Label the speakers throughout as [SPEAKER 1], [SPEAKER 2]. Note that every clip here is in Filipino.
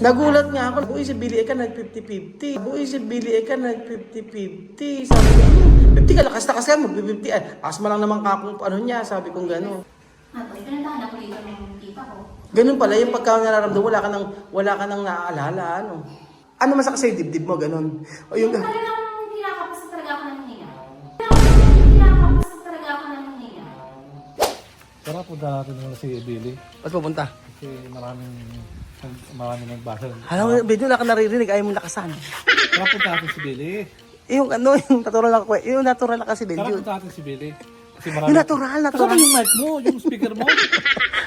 [SPEAKER 1] Nagulat nga ako. Buhay si Billy Eka nag-50-50. Buhay si Billy Eka nag-50-50. Sabi ko, 50 ka, lakas-lakas ka, mag-50. Akas mo lang naman kakong ano niya, sabi kong gano'n.
[SPEAKER 2] Pinuntahan ako dito ng tita ko.
[SPEAKER 1] Ganun pala, yung pagka nararamdaman, wala ka nang naaalala, ano. Ano masakit sa'yo, dibdib mo, ganun. O yung...
[SPEAKER 2] Talagang kinakapos talaga ako ng hininga. Kinakapos talaga ako ng hininga.
[SPEAKER 3] Tara, punta natin muna si Billy.
[SPEAKER 1] Ba't pupunta?
[SPEAKER 3] Kasi maraming nagbasa.
[SPEAKER 1] Alam mo, medyo na ka naririnig, ayaw mo lakasan.
[SPEAKER 3] Tara, punta natin si Billy.
[SPEAKER 1] Yung ano, yung natural na kasi,
[SPEAKER 3] Tara,
[SPEAKER 1] Benjo.
[SPEAKER 3] punta natin si Billy. Kasi
[SPEAKER 1] Yung natural.
[SPEAKER 3] Kasama yung mic mo, yung speaker mo.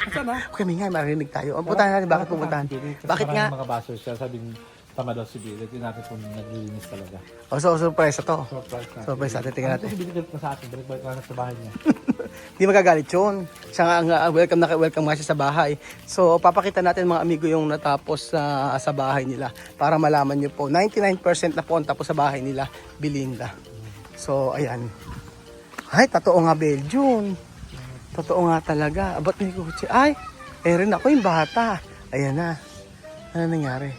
[SPEAKER 3] Saan na?
[SPEAKER 1] Kami nga, marinig tayo. Ang puntahan natin, bakit pupuntahan? Bakit nga?
[SPEAKER 3] Maraming mga basher siya, sabing tama daw si Billy. Tingnan natin kung naglilinis talaga.
[SPEAKER 1] O, so, surprise to.
[SPEAKER 3] Surprise na.
[SPEAKER 1] Surprise natin, tingnan natin.
[SPEAKER 3] Ano si Billy galit na sa atin? Balik-balik lang sa bahay niya.
[SPEAKER 1] Hindi magagalit yun. Siya nga, welcome nga siya sa bahay. So, papakita natin mga amigo yung natapos sa bahay nila para malaman nyo po. 99% na po ang tapos sa bahay nila, Belinda. So, ayan. Ay, totoo nga, Belgium. Totoo nga talaga. Ba't may kutsi? Ay, rin ako yung bata. Ayan na. Ano nangyari?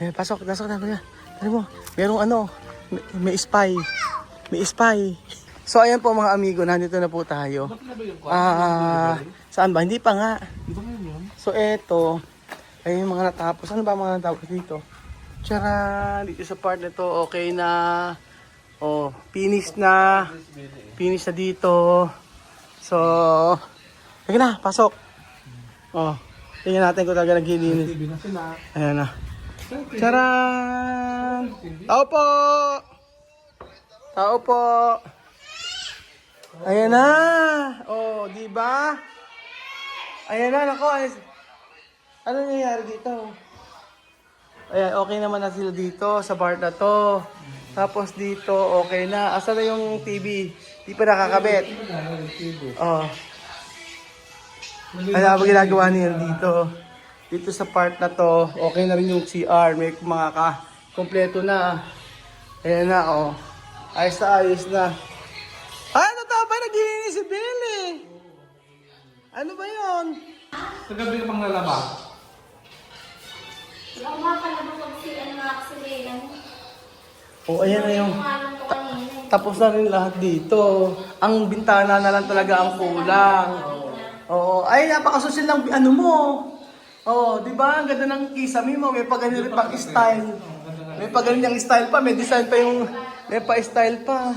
[SPEAKER 1] Ayan, pasok na. Tari mo, merong ano, may spy. May spy. So, ayan po mga amigo, nandito na po tayo.
[SPEAKER 3] Bakit na ba yung kwarto?
[SPEAKER 1] Saan ba? Hindi pa nga.
[SPEAKER 3] Di ba ngayon yun?
[SPEAKER 1] So, eto. Ayun yung mga natapos. Ano ba mga natapos dito? Tiyara! Dito sa part na to, okay na. Oh, finish na. Finish na dito. So, sige na, pasok. Oh, tingnan natin kung talaga naglilinis.
[SPEAKER 3] TV na sila.
[SPEAKER 1] Ayan na. Tcharan! Tao po! Tao po! Ayan na! Oh, di ba? Ayan na, nako. Ano nangyayari dito? Ayan, okay naman na sila dito sa part na to. Tapos dito, okay na. Asa na yung TV? Di pa nakakabit. Oh. Ano ba ginagawa niya dito? Dito sa part na to, okay na rin yung CR. May mga kompleto na. Ayan na, oh. Ayos na. Ano to ba? Naglilinis si Billy. Ano ba yun?
[SPEAKER 3] Sa gabi ka pang lalaba.
[SPEAKER 2] Ang mga kalabang pag sila ng mga aksililan.
[SPEAKER 1] Oh, ayan na yung... Tapos na rin lahat dito. Ang bintana na lang talaga ang kulang. Oo. Ay, napakasosyal ng ano mo. Oo, di ba? Ang ganda ng kisame mo. May pag-ganyan rin pang style. May pag-ganyan style pa. May design pa yung... May pa-style pa.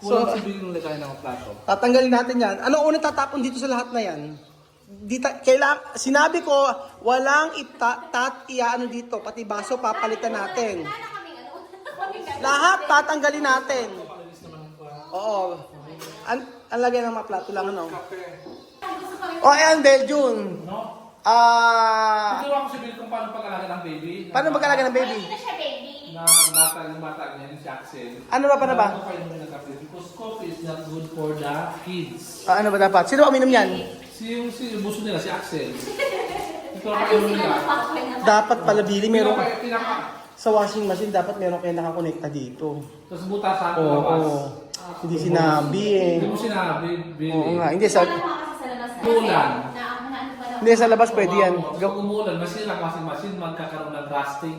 [SPEAKER 3] Kulang si Billy nung lagay ng plato.
[SPEAKER 1] Tatanggalin natin yan. Ano unang tatapon dito sa lahat na yan? Sinabi ko, walang ano dito. Pati baso, papalitan natin. Lahat tatanggalin natin. Oo. Ang lagay ng mga plato lang, ano? O, ayan, Belgium.
[SPEAKER 3] Tuturuan ko si Billy kung paano pag-alaga ng baby.
[SPEAKER 1] Paano mag-alaga ng baby?
[SPEAKER 2] Hindi na siya baby.
[SPEAKER 3] Na bata niya, yung si Axel.
[SPEAKER 1] Ano ba ba?
[SPEAKER 3] Ano pa yung nagkape? Because coffee is not good for the kids.
[SPEAKER 1] Ano ba dapat? Sino uminom yan?
[SPEAKER 3] Si buso nila, si Axel. Ito ang painom nila.
[SPEAKER 1] Dapat pala, Billy, meron
[SPEAKER 3] Pinaka.
[SPEAKER 1] sa washing machine, dapat meron kayo nakakonekta dito.
[SPEAKER 3] Tapos butasan ko
[SPEAKER 1] Oo.
[SPEAKER 3] labas.
[SPEAKER 1] Hindi sinabi eh.
[SPEAKER 3] Hindi mo sinabi, Billy.
[SPEAKER 1] Oo nga, hindi sa...
[SPEAKER 3] Ulan.
[SPEAKER 1] Hindi, sa labas pwede yan.
[SPEAKER 3] Pag umulan, machine lang washing magkakaroon ng rusting.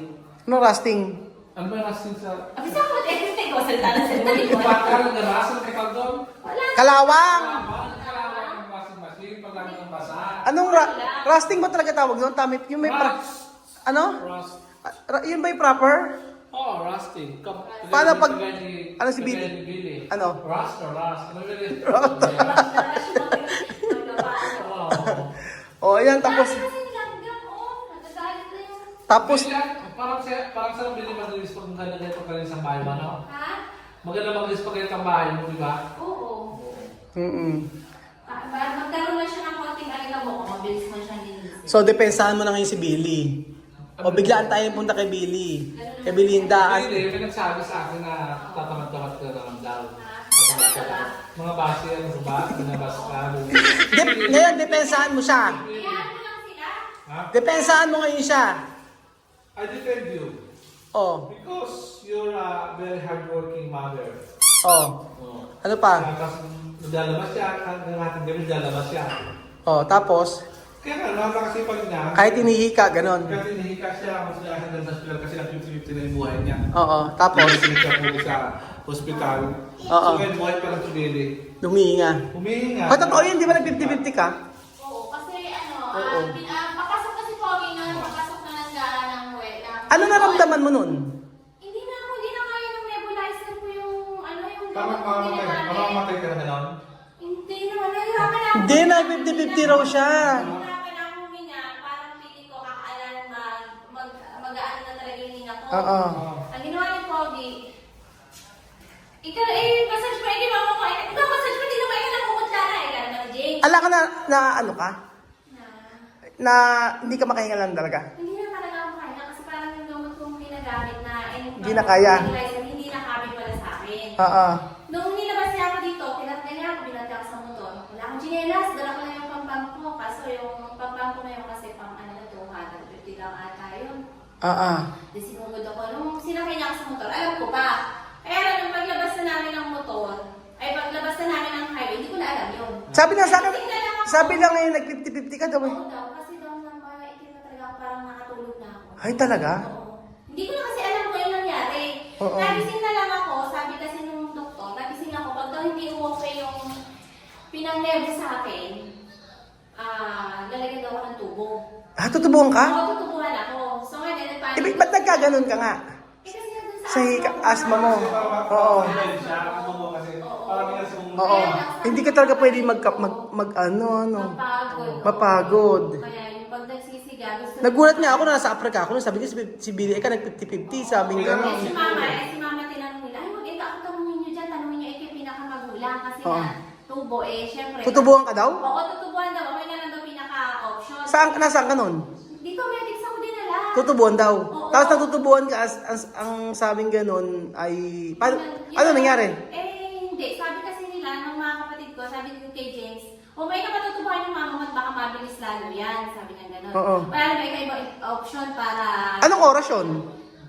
[SPEAKER 1] Ano rusting?
[SPEAKER 3] Ano ba yung rusting sa...
[SPEAKER 2] Abi sa ako, everything ko, salita na salita.
[SPEAKER 3] Pagkakaroon ng rusting kapag doon?
[SPEAKER 1] Kalawang!
[SPEAKER 3] Kalawang ng washing machine, pag lang ng basa.
[SPEAKER 1] Anong rusting ba talaga tawag doon? Tamit, yung may... Ano?
[SPEAKER 3] Rust.
[SPEAKER 1] Yun ba yung proper?
[SPEAKER 3] Oh, rusting.
[SPEAKER 1] Paano pag... Ano si Billy? Ano?
[SPEAKER 3] Rust or rust? Ano ba yun?
[SPEAKER 1] Oh, ayan, tapos... Tapos...
[SPEAKER 3] Parang sarang Billy mag-release pag ganito ka rin sa bahay mo, no?
[SPEAKER 2] Ha?
[SPEAKER 3] Maganda mag-release pag ganito ang bahay mo, di ba?
[SPEAKER 2] Oo.
[SPEAKER 1] Mm-mm.
[SPEAKER 2] Magkaroon na siya ng konting alingaw ko, mabilis mo siyang linisin.
[SPEAKER 1] So, depensahan mo na ngayon si Billy. O biglaan tayo punta kay Billy. Kay Belinda.
[SPEAKER 3] Billy, may nagsabi sa akin na tatamad-tamad ka naman daw. Tatamad ka lang. Mga base, ano ba? Pinabas ka.
[SPEAKER 1] Ngayon, depensahan mo siya.
[SPEAKER 2] Iyan mo lang sila.
[SPEAKER 3] Ha?
[SPEAKER 1] Depensahan mo ngayon siya.
[SPEAKER 3] I defend you.
[SPEAKER 1] Oh,
[SPEAKER 3] Because you're a very hardworking mother.
[SPEAKER 1] oh.
[SPEAKER 3] Oh.
[SPEAKER 1] Ano pa?
[SPEAKER 3] Tapos, naglalabas siya. Hanggang natin gabi, naglalabas siya.
[SPEAKER 1] Oh, tapos?
[SPEAKER 3] Kaya nga, nakakasipag niya.
[SPEAKER 1] Kahit hinihika, ganon.
[SPEAKER 3] Kasi nahika siya, mas siya sa hospital kasi lang 50-50 na yung buhay niya.
[SPEAKER 1] Oo, tapos,
[SPEAKER 3] Kasi siya po sa hospital.
[SPEAKER 1] Oo.
[SPEAKER 3] So ngayon, buhay pa lang tumili.
[SPEAKER 1] lumihinga.
[SPEAKER 3] Humihinga.
[SPEAKER 1] O, totoo yun, di ba nag-50-50 ka?
[SPEAKER 2] Oo, kasi
[SPEAKER 1] Oo.
[SPEAKER 2] papasok kasi Pogi nun, papasok na ng gara ng wet.
[SPEAKER 1] Ano naramdaman mo nun?
[SPEAKER 2] Hindi na kaya ng nebulizer ko yung, yung
[SPEAKER 3] Parang
[SPEAKER 2] gamot ko
[SPEAKER 3] mamamatay.
[SPEAKER 2] ginagamit.
[SPEAKER 3] Mamamatay ka na gano'n.
[SPEAKER 2] Hindi naman, nahihirapan na ako.
[SPEAKER 1] Hindi, nag-50-50 raw siya.
[SPEAKER 2] Nahihirapan ako huminga, parang piling ko kakaalan mag-ano na talaga yung hinga ko.
[SPEAKER 1] Oo.
[SPEAKER 2] Ang ginawa ni Pogi, massage mo, hindi mo ko, ikaw massage mo, hindi naman ikaw namumutla na, ikaw naman, James.
[SPEAKER 1] Ala ka na ano ka?
[SPEAKER 2] Na,
[SPEAKER 1] Na hindi ka makahinga lang talaga?
[SPEAKER 2] hindi na talaga ako kaya kasi parang yung gamot kong ginagamit na
[SPEAKER 1] Hindi na kaya.
[SPEAKER 2] hindi na kabit pala sa akin.
[SPEAKER 1] Oo.
[SPEAKER 2] Nung nilabas niya ako dito, pinatay niya ako, binatay ako sa motor. Wala akong chinelas, dala ko na yung pampang ko. Kaso yung pampang ko na yun kasi pang ano na 250 lang ata yun.
[SPEAKER 1] Oo.
[SPEAKER 2] Di sinugod ako. Nung sinakay niya ako sa motor, alam ko pa. Kaya nung paglabas na namin ng motor, paglabas na namin ng highway, hindi ko na alam yun.
[SPEAKER 1] Sabi na sa akin,
[SPEAKER 2] Tingnan lang ako.
[SPEAKER 1] sabi lang ngayon nag-50-50 ka daw eh.
[SPEAKER 2] Oo daw, kasi daw na maitim na talaga ako, parang nakatulog na ako.
[SPEAKER 1] Ay, talaga?
[SPEAKER 2] Oo. Hindi ko na kasi alam kung yung nangyari.
[SPEAKER 1] Oo.
[SPEAKER 2] Nagising na lang ako, sabi kasi nung doktor, nagising ako, pag daw hindi okay yung pinang-nerve sa akin, lalagyan daw ako ng tubo.
[SPEAKER 1] Ah, tutubuhan ka?
[SPEAKER 2] Oo, tutubuhan ako. So ngayon, nagpanik.
[SPEAKER 1] Ibig, ba't nagkaganon ka nga?
[SPEAKER 2] Kasi nandun
[SPEAKER 1] Sa asma mo. Oo.
[SPEAKER 3] Siya, ako mo kasi. Parang may nasa mong...
[SPEAKER 1] Oo. Hindi ka talaga pwede mag ano.
[SPEAKER 2] Mapagod.
[SPEAKER 1] Mapagod.
[SPEAKER 2] Kaya yung pag nagsisiga, gusto
[SPEAKER 1] Nagulat nga ako na nasa Africa ako. Sabi niya si Billy, ka nag-50-50. Sabi nga
[SPEAKER 2] Eh,
[SPEAKER 1] gano'n.
[SPEAKER 2] si mama tinanong nila, ay mag-ito ako tanongin nyo dyan, tanongin nyo ikaw yung pinakamagulang kasi
[SPEAKER 1] Oo.
[SPEAKER 2] nga, tubo syempre.
[SPEAKER 1] Tutubuhan ka daw?
[SPEAKER 2] Oo, tutubuhan daw, okay na lang daw pinaka-option.
[SPEAKER 1] Nasaan ka nun?
[SPEAKER 2] Dito, medics ako din nila.
[SPEAKER 1] Tutubuhan daw.
[SPEAKER 2] Oo.
[SPEAKER 1] Tapos natutubuhan ka ang sabing gano'n ay... ano nangyari?
[SPEAKER 2] Hindi. Sabi kasi nila, ng mga kapatid ko, sabi ko kay James, may ka matutubuhan yung mama mo at baka mabilis lalo yan. Sabi niya gano'n.
[SPEAKER 1] Oo.
[SPEAKER 2] Wala na ba ibang option para...
[SPEAKER 1] Anong oras yun?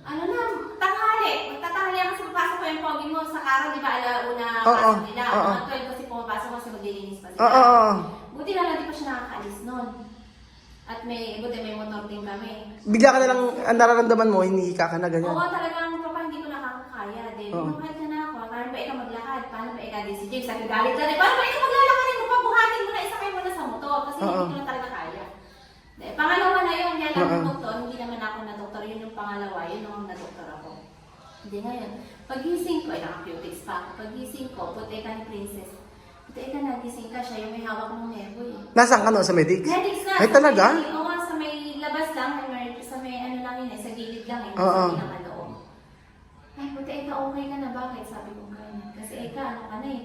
[SPEAKER 2] Ano na, tanghali. Magtatanghali ako sa papasok ko yung pogi mo sa karo, di ba? Alauna
[SPEAKER 1] Oo.
[SPEAKER 2] pasok nila.
[SPEAKER 1] Oo.
[SPEAKER 2] Mga 12 kasi pumapasok kasi maglilinis pa sila.
[SPEAKER 1] Oo.
[SPEAKER 2] Buti na lang di pa siya nakakaalis nun. At buti may motor din kami.
[SPEAKER 1] Bigla ka na lang, ang nararamdaman mo, hinihika ka na ganyan.
[SPEAKER 2] Oo, talagang papa, hindi ko nakakakaya. Din,
[SPEAKER 1] Oo.
[SPEAKER 2] mahal ka na ako. Paano ba ikaw maglakad? Paano ba ikaw din si James? Sabi, galit ka rin. Paano ba ikaw maglalakarin mo? Pabuhatin mo na, isakay mo na sa motor. Kasi
[SPEAKER 1] Oo.
[SPEAKER 2] hindi ko na talaga kaya. Pangalawa na yun, kaya lang
[SPEAKER 1] Oo.
[SPEAKER 2] yung doktor, hindi naman ako na doktor. Yun yung pangalawa, yun yung na doktor ako. Hindi ngayon. Pagising ko, naka-cutics pa ako. Pagising ko, puti ka ni Princess. Puti ka, nagising ka siya, yung may hawak ng nervo eh.
[SPEAKER 1] Nasaan ka no? Sa medics?
[SPEAKER 2] Medics na.
[SPEAKER 1] Ay, talaga?
[SPEAKER 2] Oo, sa may labas lang, sa may ano lang yun, sa gilid lang eh.
[SPEAKER 1] Oo.
[SPEAKER 2] Sa pinakaloob. Ay, puti ka, okay ka na. Bakit? Sabi ko ganyan. Kasi ika, ano ka na eh,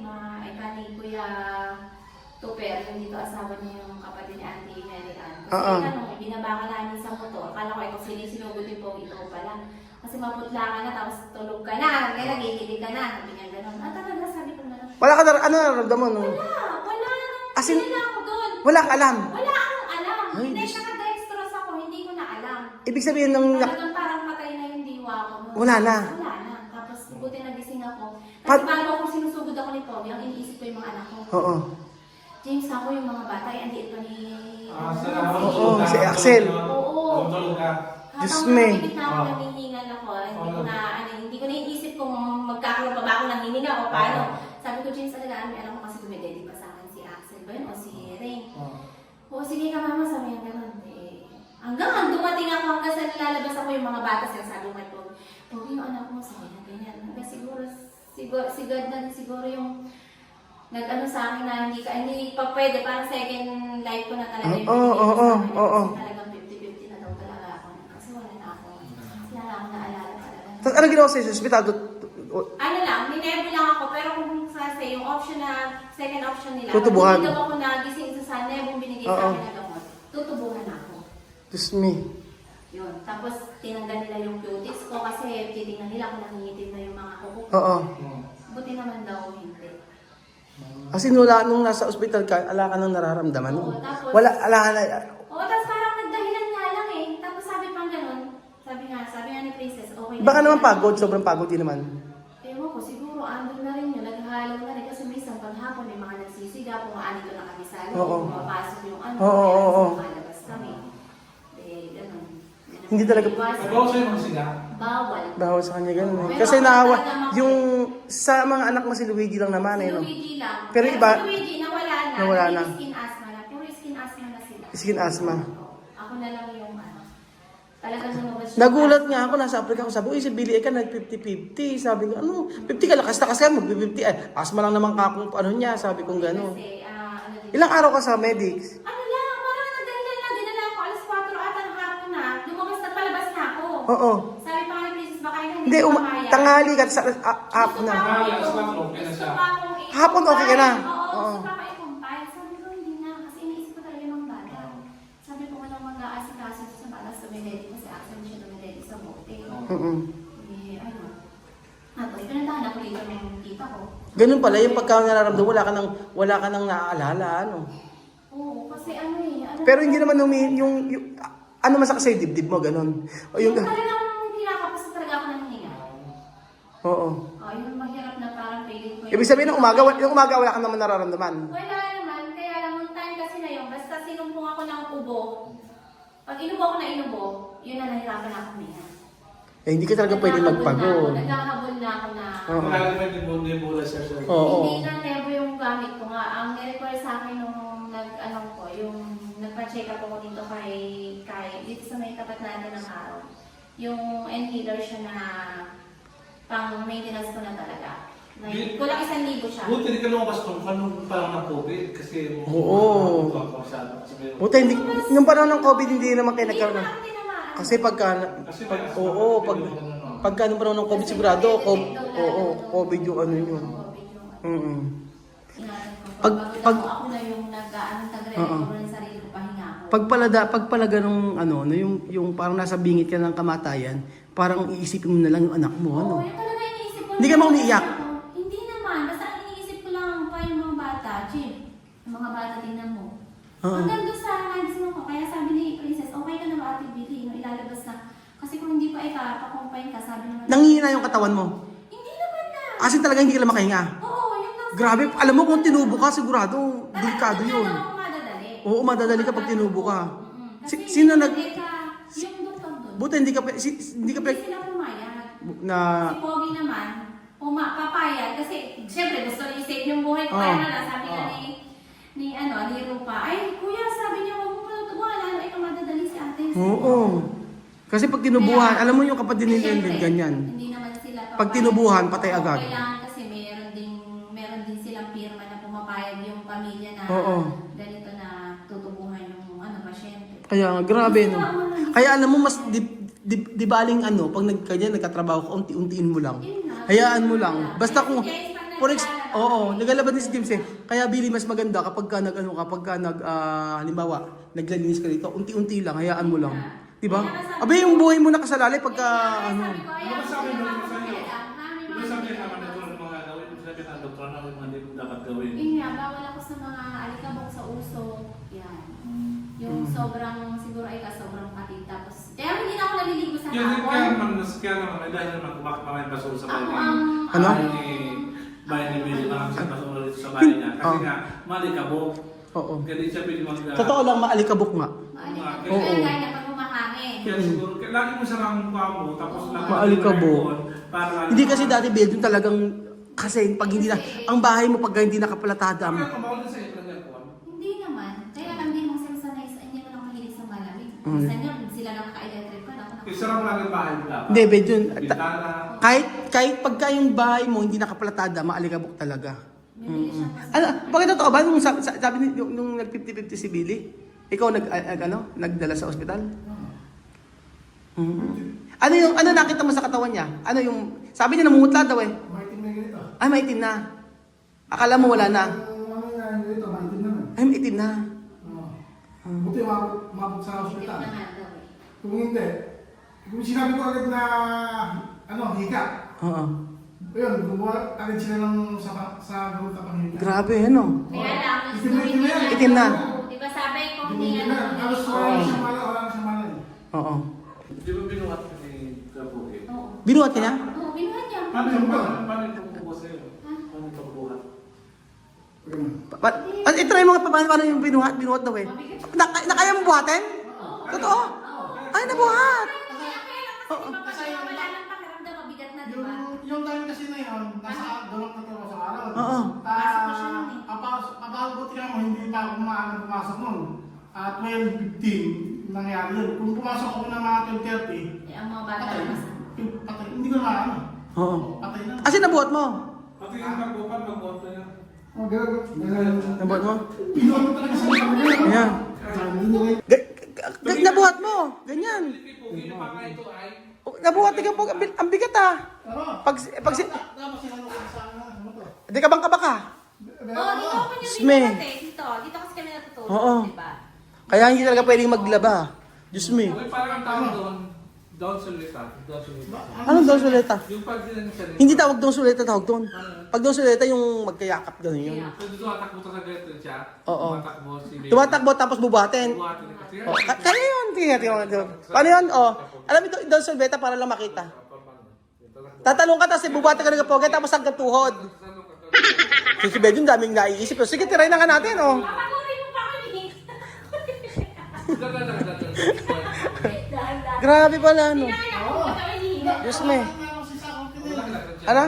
[SPEAKER 2] ika ni Kuya Tuper, yung dito asawa niya yung kapatid ni Auntie Mary Ann. Kasi
[SPEAKER 1] Oo.
[SPEAKER 2] ika, nung binabaka namin sa motor, akala ko ikaw sinisinugod po ito pala. Kasi maputla ka na, tapos tulog ka na, kaya nagigilig ka na. Sabi niya gano'n. Talaga, sabi ko na.
[SPEAKER 1] Wala ka ano nararamdaman mo?
[SPEAKER 2] Wala.
[SPEAKER 1] As in,
[SPEAKER 2] Hindi na ako doon.
[SPEAKER 1] wala kang alam.
[SPEAKER 2] Wala akong alam.
[SPEAKER 1] Ay,
[SPEAKER 2] Hindi,
[SPEAKER 1] Diyos.
[SPEAKER 2] naka-dextrose ako, hindi ko na alam.
[SPEAKER 1] Ibig sabihin ng...
[SPEAKER 2] Talagang parang patay na yung diwa ko.
[SPEAKER 1] Wala na.
[SPEAKER 2] Wala na. Tapos buti nagising ako. Kasi
[SPEAKER 1] Pa-
[SPEAKER 2] bago ako sinusugod ako ni Pogi, ang iniisip ko yung mga anak ko.
[SPEAKER 1] Oo.
[SPEAKER 2] James, ako yung mga bata, ay andiit pa ni...
[SPEAKER 1] Oo, si Axel.
[SPEAKER 2] Oo.
[SPEAKER 3] Tulog ka.
[SPEAKER 1] Diyos
[SPEAKER 2] Habang
[SPEAKER 1] me.
[SPEAKER 2] nakikita na ako, nanghihingal ako. Hindi ko naiisip kung magkakaroon pa ba ako ng hininga o paano. Sabi ko, James, talaga, may alam ko kasi dumededi pa sa akin si Axel ba yun o si Rain. Oo, sige ka mama, sabi niya gano'n. Hanggang dumating ako hanggang sa nilalabas ako yung mga bata siya, sabi ko, Pogi, yung anak mo, sabi na ganyan. Hanggang siguro, si God na siguro yung nag-ano sa akin na hindi pa pwede, parang second life ko na talaga yung
[SPEAKER 1] Oo.
[SPEAKER 2] Kasi talagang 50-50 na daw talaga ako. Kasi wala na ako. Wala na akong naalala talaga.
[SPEAKER 1] Tapos anong ginawa sa'yo sa ospital?
[SPEAKER 2] Ano lang, ninebo lang ako, pero kung kasi yung option na, second option nila,
[SPEAKER 1] Tutubuhan.
[SPEAKER 2] hindi daw ako nagising sa nebong binigay sa akin na gamot, tutubuhan ako.
[SPEAKER 1] Diyos me.
[SPEAKER 2] Yun. Tapos, tinanggal nila yung cuties ko kasi titingnan nila kung nangingitim na yung mga kuko.
[SPEAKER 1] Oo.
[SPEAKER 2] Buti naman daw hindi.
[SPEAKER 1] Kasi nung nasa ospital ka, ala ka nang nararamdaman mo.
[SPEAKER 2] Oo, tapos-
[SPEAKER 1] Wala, ala.
[SPEAKER 2] Oo, tapos parang nagdahilan nga lang eh. Tapos sabi pang ganun, sabi nga ni Princess, okay na.
[SPEAKER 1] Baka naman pagod, sobrang pagod din naman.
[SPEAKER 2] Ewan ko, siguro andun na rin yun, naghahalaw na rin. Kasi minsan paghapon may mga nagsisiga, pumaanito na kami sa loob,
[SPEAKER 1] Oo.
[SPEAKER 2] pumapasok yung ano,
[SPEAKER 1] Oo.
[SPEAKER 2] kaya sa mga
[SPEAKER 1] Hindi talaga
[SPEAKER 2] Iwas.
[SPEAKER 3] Bawa sa'yo magsiga.
[SPEAKER 2] Bawal.
[SPEAKER 1] bawal sa kanya ganun eh.
[SPEAKER 2] Pero
[SPEAKER 1] Kasi
[SPEAKER 2] ako
[SPEAKER 1] nahawa,
[SPEAKER 2] talaga maki-
[SPEAKER 1] yung sa mga anak mo si Luigi lang naman
[SPEAKER 2] Si
[SPEAKER 1] eh, no?
[SPEAKER 2] Luigi lang.
[SPEAKER 1] Pero
[SPEAKER 2] Kaya
[SPEAKER 1] iba-
[SPEAKER 2] Si Luigi, nawala na.
[SPEAKER 1] Nawala na.
[SPEAKER 2] Skin asthma na. Puro skin asthma na sila.
[SPEAKER 1] Skin asthma.
[SPEAKER 2] Ako na lang yung ano. Talagang lumabas siya.
[SPEAKER 1] Nagulat nga ako, nasa Africa ako, sabi ko, si Billy ka nag 50-50. Sabi ko, ano, 50 ka, lakas-lakas ka, mag-50. Asma lang naman kakong ano niya, sabi kong gano'n.
[SPEAKER 2] Kasi, ano din.
[SPEAKER 1] Ilang araw ka sa medics?
[SPEAKER 2] Ano lang, parang nagdahilan lang. Dinala ako alas 4 ata ng hapon na. Lumabas na palabas na ako.
[SPEAKER 1] Oo.
[SPEAKER 2] Sabi pa nga ni Princess, baka ikaw
[SPEAKER 1] Hindi,
[SPEAKER 2] ko kaya.
[SPEAKER 1] tanghali ka sa hapon na. Hapon okay ka na?
[SPEAKER 2] Oo,
[SPEAKER 1] Oo.
[SPEAKER 2] gusto pa ako i-compile. Sabi ko, hindi na. Kasi iniisip ko talaga yung bata. Sabi ko, walang mag-aasikaso sa bata sa Medellin. Kasi actually siya dumedeli sa bote.
[SPEAKER 1] Mm-mm.
[SPEAKER 2] Eh, ano. Ako, ipinantahan ako dito ng tita ko.
[SPEAKER 1] Ganun pala, yung pagka nararamdaman, wala ka nang naaalala, ano.
[SPEAKER 2] Oo, kasi ano eh. Ano
[SPEAKER 1] Pero hindi naman yung ano masakit sa'yo, dibdib mo, ganun. O yung,
[SPEAKER 2] Yung talagang kinakapos talaga ako ng hininga.
[SPEAKER 1] oo.
[SPEAKER 2] Oh, yung mahirap na parang feeling ko.
[SPEAKER 1] Ibig sabihin, yung umaga wala ka naman nararamdaman.
[SPEAKER 2] Wala naman, kaya lang nung time kasi na yun, basta sinumpong ako ng ubo. Pag inubo ako na inubo, yun na nahirapan ako niya.
[SPEAKER 1] Eh, hindi ka talaga pwede magpagod.
[SPEAKER 2] Naghahabol na ako na.
[SPEAKER 1] Oo.
[SPEAKER 3] Kailangan mo yung nebula siya siya.
[SPEAKER 1] Oo.
[SPEAKER 2] Hindi na never yung gamit ko nga. Ang nirequire sa akin nung yung nagpa-check up ako dito dito sa may tapat natin ng araw. Yung inhaler siya na pang maintenance ko na talaga. Kulang 1,000 siya.
[SPEAKER 3] Buti hindi ka lumabas kung anong parang ng COVID kasi
[SPEAKER 1] Oo. Buti hindi, nung panahon ng COVID, hindi naman kayo nagkaroon ng... Kasi pagka nung panahon ng COVID, sigurado, COVID yung ano yun. Mm-mm.
[SPEAKER 2] Ako na yung nag-aanong tag-recover ng sarili ko, pahinga ako.
[SPEAKER 1] Pagpalaga nung ano, no, yung parang nasa bingit ka ng kamatayan, parang iisipin mo na lang yung anak mo, ano.
[SPEAKER 2] Oo, yun talaga iniisip ko.
[SPEAKER 1] Hindi ka ba umiiyak?
[SPEAKER 2] Hindi naman. Basta ang iniisip ko lang pa yung mga bata. Jim, yung mga bata tingnan mo.
[SPEAKER 1] Oo.
[SPEAKER 2] Hanggang doon sa nagising ako. Kaya sabi ni Princess, okay ka na ba Ate Billy? No, ilalabas na. Kasi kung hindi pa pa-confine ka, sabi naman.
[SPEAKER 1] Nangihina yung katawan mo.
[SPEAKER 2] Hindi naman na.
[SPEAKER 1] Kasi talaga hindi ka lang makahinga.
[SPEAKER 2] Oo, yun lang.
[SPEAKER 1] Grabe, alam mo kung tinubo ka, sigurado, delikado yun.
[SPEAKER 2] Ako madadali.
[SPEAKER 1] Oo, madadali ka pag tinubo ka.
[SPEAKER 2] Kasi
[SPEAKER 1] Sino nag...
[SPEAKER 2] yung doktor doon.
[SPEAKER 1] Buti hindi ka
[SPEAKER 2] Hindi sila pumayag.
[SPEAKER 1] na...
[SPEAKER 2] Si Pogi naman, papayag kasi syempre gusto niya i-save yung buhay ko.
[SPEAKER 1] Oo.
[SPEAKER 2] Kaya na lang, sabi nga ni Rupa, ay kuya, sabi niya, huwag mo patutubuhan, lalo ikaw madadali si ate.
[SPEAKER 1] Oo. Kasi pag tinubuhan,
[SPEAKER 2] Kaya-
[SPEAKER 1] alam mo yung kapatid nila
[SPEAKER 2] Siyempre,
[SPEAKER 1] yung ganyan.
[SPEAKER 2] Hindi naman sila papayag.
[SPEAKER 1] Pag tinubuhan, patay
[SPEAKER 2] Oo,
[SPEAKER 1] agad.
[SPEAKER 2] Kailangan kasi meron din silang pirma na pumapayag yung pamilya na
[SPEAKER 1] Oo.
[SPEAKER 2] ganito na tutubuhan yung pasyente.
[SPEAKER 1] Kaya nga, grabe, no? Kaya alam mo, mas di baling ano, pag nagkatrabaho ka, unti-untiin mo lang. Hayaan mo lang. Basta kung, naglalabas din si James eh. Kaya Billy, mas maganda kapag halimbawa, naglalinis ka dito, unti-unti lang, hayaan mo lang. Diba? Abay, yung buhay mo nakasalalay pagka, ano.
[SPEAKER 3] Ano sabi mo sa inyo? Ano sabi naman na mga gawin? Sabi ng doktor na yung mga hindi mo dapat gawin.
[SPEAKER 2] Yun nga, bawal ako sa mga alikabok sa uso. Yan. Yung sobrang, siguro ay sobrang patid. Tapos, kaya hindi na ako naliligo sa
[SPEAKER 3] Kaya
[SPEAKER 2] hapon.
[SPEAKER 3] naman, dahil naman kumakit mga yung basura sa bahay
[SPEAKER 2] Ako
[SPEAKER 3] niya.
[SPEAKER 2] ang...
[SPEAKER 1] Ano?
[SPEAKER 3] Bahay ni Billy, mga sa basura dito sa bahay niya. Kasi nga, malikabok.
[SPEAKER 1] Oo.
[SPEAKER 3] Kaya di siya pwede
[SPEAKER 1] Totoo lang, maalikabok nga.
[SPEAKER 2] Maalikabok.
[SPEAKER 1] Oo.
[SPEAKER 2] Kaya kaya pag humahangin.
[SPEAKER 3] Kaya siguro, lagi mo sarang mukha mo, tapos lagi
[SPEAKER 1] Maalikabok.
[SPEAKER 3] Para
[SPEAKER 1] Hindi kasi dati, Bill, yung talagang, kasi pag hindi na, ang bahay mo pag hindi nakapalatada mo.
[SPEAKER 3] Kaya kumawal din sa iyo, kanya po.
[SPEAKER 2] Hindi naman. Kaya lang din mo sila sanay sa inyo lang mahilig sa malamig.
[SPEAKER 1] Mm.
[SPEAKER 2] Minsan yun, sila lang naka-electric ko.
[SPEAKER 3] Isarang lang yung bahay mo dapat.
[SPEAKER 1] Hindi, Bill, yun,
[SPEAKER 3] Bintana.
[SPEAKER 1] kahit pagka yung bahay mo hindi nakapalatada, maalikabok talaga.
[SPEAKER 2] Bibili siya kasi.
[SPEAKER 1] Ano, bakit totoo ba nung sabi ni nung nag-50-50 si Billy? Ikaw nagdala sa ospital? Ano nakita mo sa katawan niya? Ano yung sabi niya namumutla daw eh.
[SPEAKER 4] Maitim na ganito.
[SPEAKER 1] Ay maitim na. Akala mo wala na.
[SPEAKER 4] Ang nangyayari ganito, maitim naman.
[SPEAKER 1] Ay maitim na.
[SPEAKER 4] Buti umabot sa
[SPEAKER 2] Hindi
[SPEAKER 4] hospital.
[SPEAKER 2] na nga daw eh.
[SPEAKER 4] Kung hindi, kung sinabi ko agad na, higa.
[SPEAKER 1] Oo.
[SPEAKER 4] Ayun, gumawa agad sila ng sa gamot na panghiga.
[SPEAKER 1] Grabe ano.
[SPEAKER 2] Kaya lang,
[SPEAKER 4] Itim na itim na yan.
[SPEAKER 1] Itim na.
[SPEAKER 2] Di ba sabi ko,
[SPEAKER 4] Hindi
[SPEAKER 2] hindi
[SPEAKER 4] na, halos wala na siyang mala, wala na siyang mala.
[SPEAKER 1] Oo.
[SPEAKER 3] Di ba binuhat ka ni Kapuki?
[SPEAKER 2] Oo.
[SPEAKER 1] Binuhat ka niya?
[SPEAKER 2] Oo, binuhat niya.
[SPEAKER 3] Paano yung pagkukuha sa'yo? Paano yung pagkukuha?
[SPEAKER 1] Try mo nga paano yung binuhat daw eh.
[SPEAKER 2] Mabigat.
[SPEAKER 1] Nakaya mo buhatin?
[SPEAKER 2] Oo.
[SPEAKER 1] Totoo? Ay nabuhat.
[SPEAKER 4] kung pumasok ako ng mga 10:30,
[SPEAKER 2] Ang mga bata
[SPEAKER 4] patay.
[SPEAKER 2] na
[SPEAKER 4] Patay. Hindi ko na maano.
[SPEAKER 1] Oo.
[SPEAKER 4] Patay na.
[SPEAKER 1] Kasi nabuhat mo.
[SPEAKER 3] Pati yung nagbukan, nagbuhat na yan.
[SPEAKER 4] Oh, gano'n.
[SPEAKER 1] Nabuhat mo.
[SPEAKER 4] Pinuha mo talaga sa mga
[SPEAKER 1] Ayan.
[SPEAKER 4] Hindi
[SPEAKER 1] Nabuhat mo. Ganyan.
[SPEAKER 3] Hindi pa nga ito ay.
[SPEAKER 1] Nabuhat ka po. Ang bigat ah. Pag
[SPEAKER 4] Tapos sinano ko sa ano to?
[SPEAKER 1] di ka bang kabaka?
[SPEAKER 2] Oh, dito ako niya
[SPEAKER 1] Sme.
[SPEAKER 2] dito. Dito kasi kami natutulog,
[SPEAKER 1] Oo.
[SPEAKER 2] diba?
[SPEAKER 1] Kaya hindi talaga pwedeng maglaba. Diyos me.
[SPEAKER 3] Uy, parang ang tawag doon sulita. Doon sulita.
[SPEAKER 1] Anong daw suleta?
[SPEAKER 3] Yung pag dinanisa
[SPEAKER 1] Hindi tawag daw suleta, tawag doon. Pag daw suleta yung magkayakap gano'n yun.
[SPEAKER 3] So, tumatakbo ka sa ganito siya.
[SPEAKER 1] Oo.
[SPEAKER 3] Tumatakbo si Baby.
[SPEAKER 1] Tumatakbo tapos bubuhatin.
[SPEAKER 3] Buhatin kasi.
[SPEAKER 1] Oh, kaya yun. Tingnan. Paano yun? Oh. Alam mo ito, daw suleta para lang makita. Tatalong ka tapos bubuhatin ka ng poget tapos hanggang tuhod. Si Bedyo, daming naiisip. Pero sige, try na nga natin, oh.
[SPEAKER 2] Papagurin mo pa kami. Dahan-dahan.
[SPEAKER 1] Grabe pala, no.
[SPEAKER 2] Kaya ako kami hihina.
[SPEAKER 1] Diyos me.
[SPEAKER 4] Meron si Sako kinila.
[SPEAKER 1] Ano?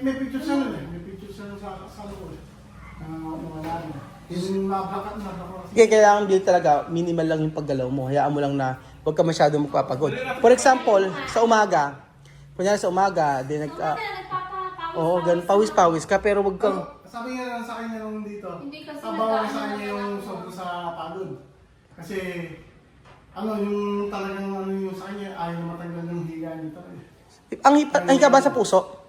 [SPEAKER 4] May picture siya nun eh. May picture siya nun sa loob. Wala na. Yung nabakat na ako.
[SPEAKER 1] Kaya kailangan din talaga, minimal lang yung paggalaw mo. Hayaan mo lang na huwag ka masyadong magpapagod. For example, sa umaga, kunyari sa umaga, di nag... Oo, ganun, pawis-pawis ka, pero huwag kang...
[SPEAKER 4] Sabi nga lang sa kanya nung dito.
[SPEAKER 2] Hindi kasi
[SPEAKER 4] Tabaw
[SPEAKER 2] nag-ano
[SPEAKER 4] sa kanya
[SPEAKER 2] na
[SPEAKER 4] yung
[SPEAKER 2] lang ako.
[SPEAKER 4] sobra sa pagod. Kasi yung talagang yung sa kanya ayaw na matanggal ng higa nito.
[SPEAKER 1] Ang hipa ba sa puso?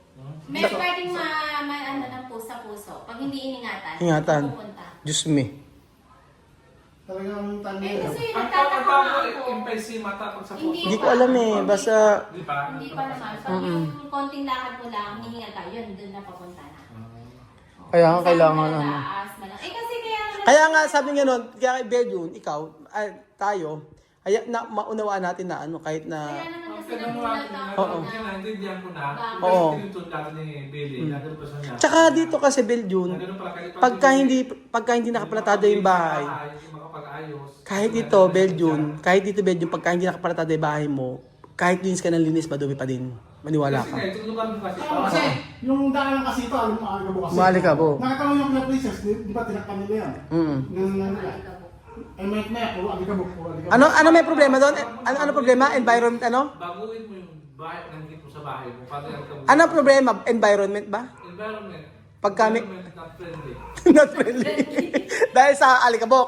[SPEAKER 2] May pwedeng ano ng pusa-puso. Pag hindi iningatan,
[SPEAKER 1] Ingatan.
[SPEAKER 2] pupunta.
[SPEAKER 1] Diyos me.
[SPEAKER 4] Talagang tanggal.
[SPEAKER 2] Eh kasi
[SPEAKER 3] Ang
[SPEAKER 2] nagtataka
[SPEAKER 3] tawag
[SPEAKER 2] nga
[SPEAKER 3] ko,
[SPEAKER 2] ako.
[SPEAKER 3] impesima tapos sa
[SPEAKER 2] Hindi.
[SPEAKER 3] puso.
[SPEAKER 1] Hindi ko alam eh, basta...
[SPEAKER 3] Di ba?
[SPEAKER 2] Hindi pa naman. Pag yung konting lakad mo lang, hihingal ka, yun, doon na papunta na.
[SPEAKER 1] Kaya nga kailangan
[SPEAKER 2] Saan
[SPEAKER 1] ano.
[SPEAKER 2] mataas, eh kasi kaya naman.
[SPEAKER 1] Kaya nga sabi nga nun, kaya kay Bedjun, ikaw, tayo, maunawaan natin na ano, kahit na...
[SPEAKER 2] Kaya naman kasi
[SPEAKER 3] Ang
[SPEAKER 2] namulat ako
[SPEAKER 1] Oo.
[SPEAKER 2] na.
[SPEAKER 3] Naintindihan ko na.
[SPEAKER 1] Oo.
[SPEAKER 3] Tinutun natin ni Billy. Nagano pa siya niya.
[SPEAKER 1] Tsaka dito kasi Bedjun,
[SPEAKER 3] Nagano pala kayo.
[SPEAKER 1] pagka hindi nakapalatado yung bahay,
[SPEAKER 3] Makapag-ayos.
[SPEAKER 1] kahit dito Bedjun, pagka hindi nakapalatado yung bahay mo, kahit linis ka ng linis, madumi pa din. Maniwala
[SPEAKER 3] Kasi
[SPEAKER 1] ka.
[SPEAKER 3] nga, itong lugar mo kasi.
[SPEAKER 4] Kasi yung daan kasi ito, maalikabo kasi.
[SPEAKER 1] Maalikabo.
[SPEAKER 4] Nakita mo yung Club Princess, di ba tinakpan nila yan?
[SPEAKER 1] Mm.
[SPEAKER 4] Ganun lang nila. Eh may puro alikabo, puro alikabo.
[SPEAKER 1] Ano may problema doon? Ano problema? Environment ano?
[SPEAKER 3] Baguhin mo yung bahay, nandito mo sa bahay mo. Para
[SPEAKER 1] Ano problema? Environment ba?
[SPEAKER 3] Environment.
[SPEAKER 1] Pag kami-
[SPEAKER 3] Environment not friendly.
[SPEAKER 1] Not friendly. Dahil sa alikabok.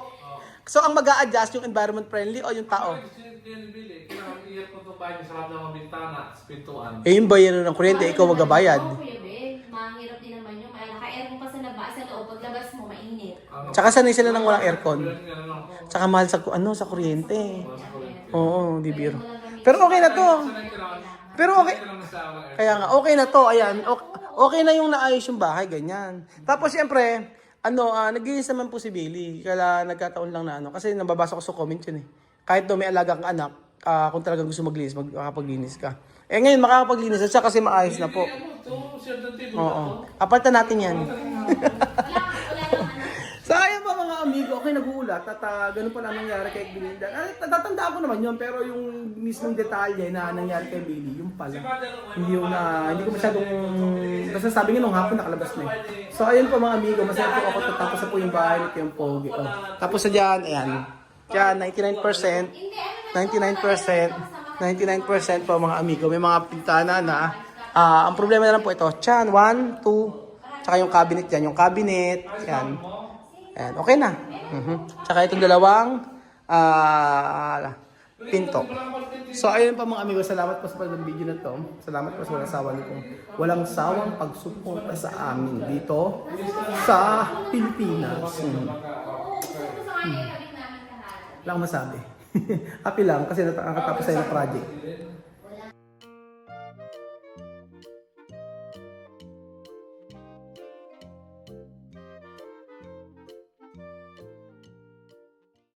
[SPEAKER 1] So ang mag-a-adjust yung environment friendly o yung tao?
[SPEAKER 3] Kailangan iyak mo itong bahay niyo sa lahat ng mga bintana, sa pintuan.
[SPEAKER 1] Eh yung bayaran ng kuryente, ikaw mag-abayad.
[SPEAKER 2] Oo, Kuya Ben. Mahirap din naman yung naka-aircon pa sa labas, sa loob, paglabas mo, mainit.
[SPEAKER 1] Tsaka sanay sila ng walang aircon.
[SPEAKER 3] Ano,
[SPEAKER 1] Tsaka mahal sa kuryente. Oo, di biro.
[SPEAKER 2] Pwede mo lang gamitin.
[SPEAKER 1] Pero okay na to. Pero okay.
[SPEAKER 3] Kailangan sa walang
[SPEAKER 1] Kaya nga, okay na to. Ayan, okay na yung naayos yung bahay, ganyan. Tapos siyempre, naglinis naman po si Billy. Kaya nagkataon lang na kasi nababasa ko sa comment yun eh. Kahit daw may alagang anak, kung talagang gusto maglinis, makakapaglinis ka. Eh ngayon, makakapaglinis na siya kasi maayos na po. Oo. Apartan natin yan.
[SPEAKER 2] Wala naman.
[SPEAKER 1] So ayan pa mga amigo, okay nag-uulat at ganun pala nangyari kay Belinda. Tatandaan ko naman yun, pero yung mismong detalye na nangyari kay Billy, yung pala. Hindi ko masyadong, basta sabi nga nung hapon nakalabas na eh. So ayun pa mga amigo, masaya po ako tatapos na po yung bahay ni Kuya Pogi. Oh. Tapos na dyan, ayan. Dyan, 99%, 99% po mga amigo. May mga pintana na. Ang problema na lang po ito, Chan, 1, 2, tsaka yung cabinet dyan. Yung cabinet, yan. Ayan, okay na. Tsaka itong dalawang pinto. So ayun pa mga amigo, salamat po sa pag-video na to. Salamat po sa walang sawang pagsuporta sa amin dito sa Pilipinas. Lang masabi. Happy lang kasi nakatapos tayo ng project.